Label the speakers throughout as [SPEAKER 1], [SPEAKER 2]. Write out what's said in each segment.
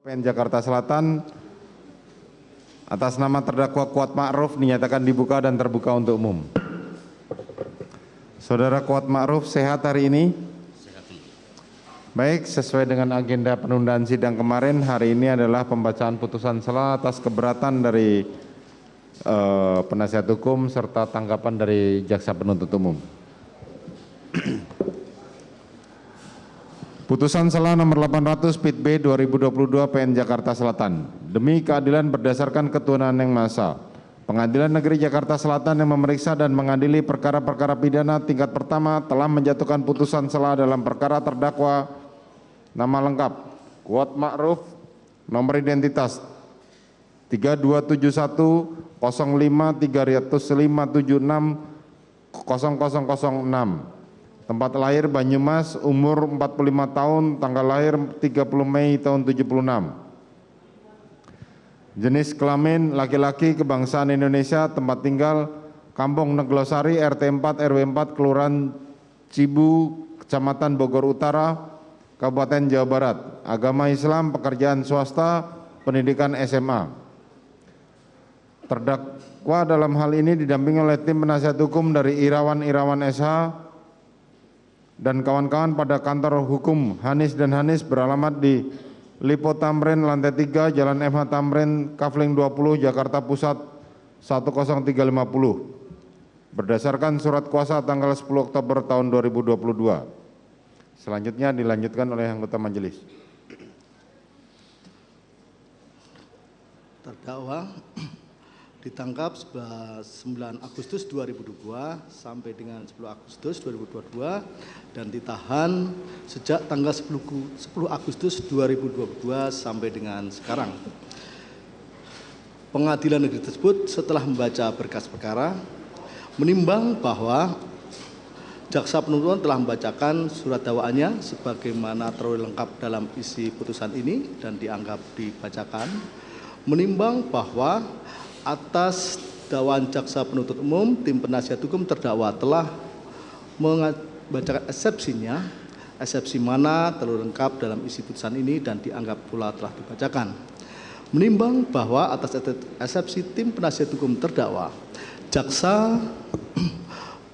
[SPEAKER 1] PN Jakarta Selatan atas nama terdakwa Kuat Ma'ruf dinyatakan dibuka dan terbuka untuk umum. Saudara Kuat Ma'ruf sehat hari ini? Sehat. Baik, sesuai dengan agenda penundaan sidang kemarin, hari ini adalah pembacaan putusan sela atas keberatan dari penasihat hukum serta tanggapan dari jaksa penuntut umum. Putusan sela nomor 800 Pit B 2022 PN Jakarta Selatan. Demi keadilan berdasarkan ketuhanan yang Maha Esa, Pengadilan Negeri Jakarta Selatan yang memeriksa dan mengadili perkara-perkara pidana tingkat pertama telah menjatuhkan putusan sela dalam perkara terdakwa nama lengkap Kuat Ma'ruf, nomor identitas 32710535760006, tempat lahir Banyumas, umur 45 tahun, tanggal lahir 30 Mei tahun 76. Jenis kelamin laki-laki, kebangsaan Indonesia, tempat tinggal Kampung Neglosari, RT 4 RW 4, Kelurahan Cibu, Kecamatan Bogor Utara, Kabupaten Jawa Barat. Agama Islam, pekerjaan swasta, pendidikan SMA. Terdakwa dalam hal ini didampingi oleh tim penasihat hukum dari Irawan SH dan kawan-kawan pada kantor hukum Hanis dan Hanis beralamat di Lipo Tamrin lantai 3 Jalan MH Tamrin Kafling 20 Jakarta Pusat 10350 berdasarkan surat kuasa tanggal 10 Oktober tahun 2022. Selanjutnya dilanjutkan oleh anggota majelis.
[SPEAKER 2] Terdakwa ditangkap 9 Agustus 2022 sampai dengan 10 Agustus 2022 dan ditahan sejak tanggal 10 Agustus 2022 sampai dengan sekarang. Pengadilan negeri tersebut setelah membaca berkas perkara menimbang bahwa jaksa penuntut telah membacakan surat dakwaannya sebagaimana terlalu lengkap dalam isi putusan ini dan dianggap dibacakan, menimbang bahwa atas dakwaan jaksa penuntut umum, tim penasihat hukum terdakwa telah membacakan eksepsinya, eksepsi mana terlalu lengkap dalam isi putusan ini dan dianggap pula telah dibacakan. Menimbang bahwa atas eksepsi tim penasihat hukum terdakwa, jaksa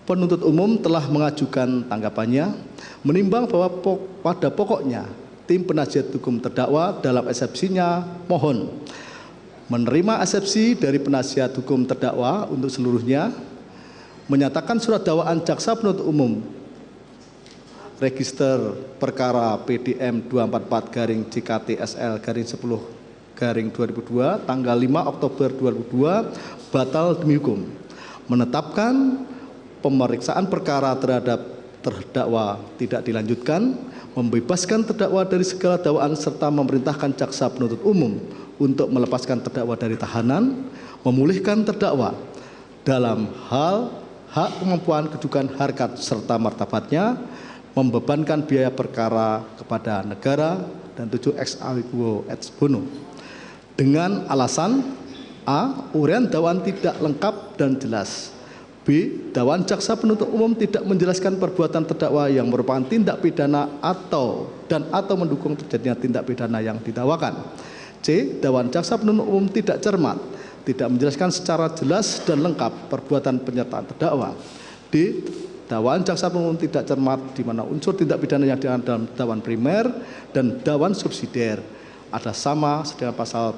[SPEAKER 2] penuntut umum telah mengajukan tanggapannya, menimbang bahwa pada pokoknya tim penasihat hukum terdakwa dalam eksepsinya mohon menerima eksepsi dari penasihat hukum terdakwa untuk seluruhnya, menyatakan surat dakwaan jaksa penuntut umum register perkara PDM 244-JKT-SL-10-2002 tanggal 5 Oktober 2002 batal demi hukum, menetapkan pemeriksaan perkara terhadap terdakwa tidak dilanjutkan, membebaskan terdakwa dari segala dakwaan serta memerintahkan jaksa penuntut umum untuk melepaskan terdakwa dari tahanan, memulihkan terdakwa dalam hal hak kemampuan, kedudukan, harkat serta martabatnya, membebankan biaya perkara kepada negara dan 7 ex aequo et bono. Dengan alasan A. Uraian dakwaan tidak lengkap dan jelas. B. Dakwaan jaksa penuntut umum tidak menjelaskan perbuatan terdakwa yang merupakan tindak pidana atau mendukung terjadinya tindak pidana yang didakwakan. C. Dakwaan jaksa penuntut umum tidak cermat, tidak menjelaskan secara jelas dan lengkap perbuatan penyertaan terdakwa. D. Dakwaan jaksa penuntut umum tidak cermat di mana unsur tindak pidana yang diatur dalam dakwaan primer dan dakwaan subsidiar ada sama sedangkan pasal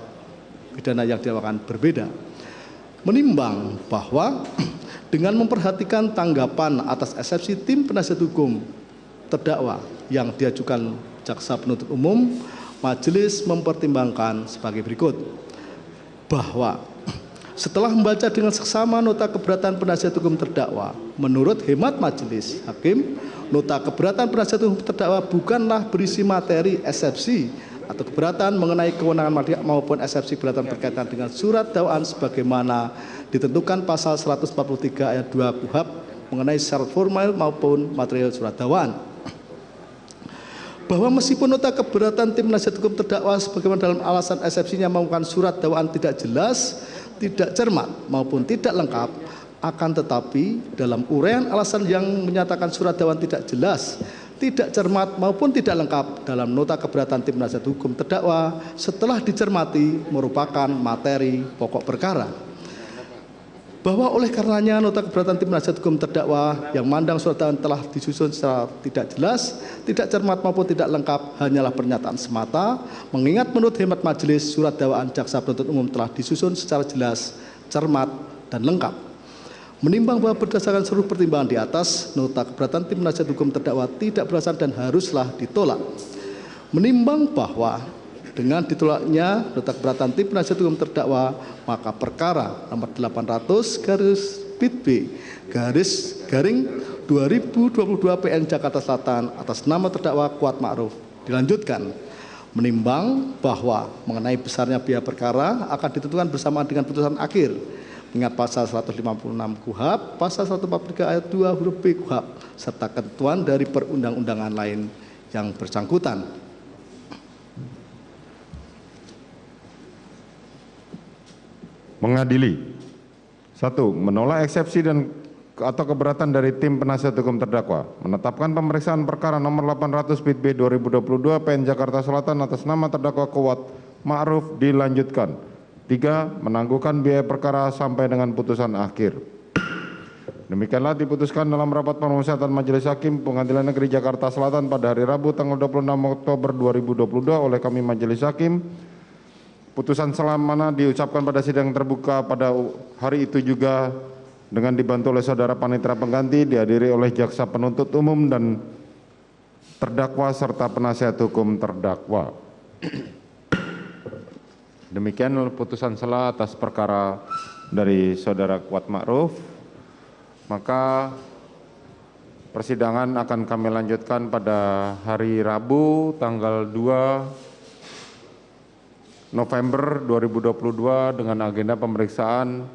[SPEAKER 2] pidana yang didakwakan berbeda. Menimbang bahwa dengan memperhatikan tanggapan atas eksepsi tim penasihat hukum terdakwa yang diajukan jaksa penuntut umum, majelis mempertimbangkan sebagai berikut, bahwa setelah membaca dengan seksama nota keberatan penasihat hukum terdakwa, menurut hemat majelis hakim, nota keberatan penasihat hukum terdakwa bukanlah berisi materi eksepsi atau keberatan mengenai kewenangan maupun eksepsi keberatan berkaitan dengan surat dakwaan sebagaimana ditentukan pasal 143 ayat 2 KUHP mengenai syarat formal maupun material surat dakwaan. Bahwa meskipun nota keberatan tim penasihat hukum terdakwa sebagaimana dalam alasan eksepsinya mengungkapkan surat dakwaan tidak jelas, tidak cermat maupun tidak lengkap, akan tetapi dalam uraian alasan yang menyatakan surat dakwaan tidak jelas, tidak cermat maupun tidak lengkap dalam nota keberatan tim penasihat hukum terdakwa setelah dicermati merupakan materi pokok perkara. Bahwa oleh karenanya nota keberatan tim penasihat hukum terdakwa yang mandang surat dakwaan telah disusun secara tidak jelas, tidak cermat maupun tidak lengkap hanyalah pernyataan semata, mengingat menurut hemat majelis surat dakwaan jaksa penuntut umum telah disusun secara jelas, cermat, dan lengkap. Menimbang bahwa berdasarkan seluruh pertimbangan di atas, nota keberatan tim penasihat hukum terdakwa tidak beralasan dan haruslah ditolak. Menimbang bahwa dengan ditolaknya nota keberatan tim penasihat hukum terdakwa, maka perkara nomor 800/PB/2022 PN Jakarta Selatan atas nama terdakwa Kuat Ma'ruf dilanjutkan. Menimbang bahwa mengenai besarnya biaya perkara akan ditentukan bersamaan dengan putusan akhir. Ingat pasal 156 KUHP, pasal 143 ayat 2 huruf B KUHP, serta ketentuan dari perundang-undangan lain yang bersangkutan.
[SPEAKER 1] Mengadili. 1. Menolak eksepsi dan atau keberatan dari tim penasihat hukum terdakwa. Menetapkan pemeriksaan perkara nomor 800/2022 PN Jakarta Selatan atas nama terdakwa Kuat Ma'ruf dilanjutkan. 3. Menangguhkan biaya perkara sampai dengan putusan akhir. Demikianlah diputuskan dalam rapat permusyawaratan Majelis Hakim Pengadilan Negeri Jakarta Selatan pada hari Rabu tanggal 26 Oktober 2022 oleh kami Majelis Hakim. Putusan selamana diucapkan pada sidang terbuka pada hari itu juga dengan dibantu oleh saudara panitera pengganti, dihadiri oleh jaksa penuntut umum dan terdakwa serta penasihat hukum terdakwa. Demikian putusan sela atas perkara dari saudara Kuat Ma'ruf. Maka persidangan akan kami lanjutkan pada hari Rabu tanggal 2 November 2022 dengan agenda pemeriksaan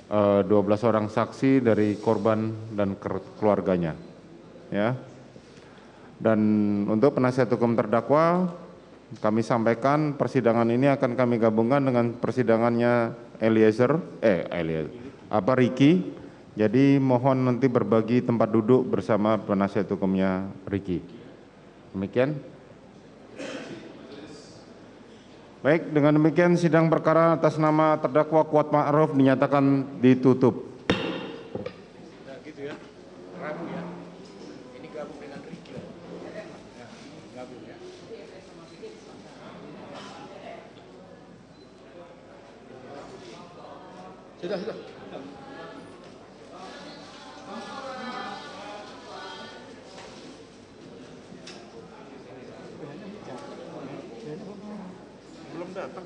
[SPEAKER 1] 12 orang saksi dari korban dan keluarganya. Ya. Dan untuk penasihat hukum terdakwa, kami sampaikan persidangan ini akan kami gabungkan dengan persidangannya Ricky. Jadi mohon nanti berbagi tempat duduk bersama penasihat hukumnya Ricky. Demikian. Baik, dengan demikian sidang perkara atas nama terdakwa Kuat Ma'ruf dinyatakan ditutup.
[SPEAKER 2] Sudah.
[SPEAKER 3] Belum datang.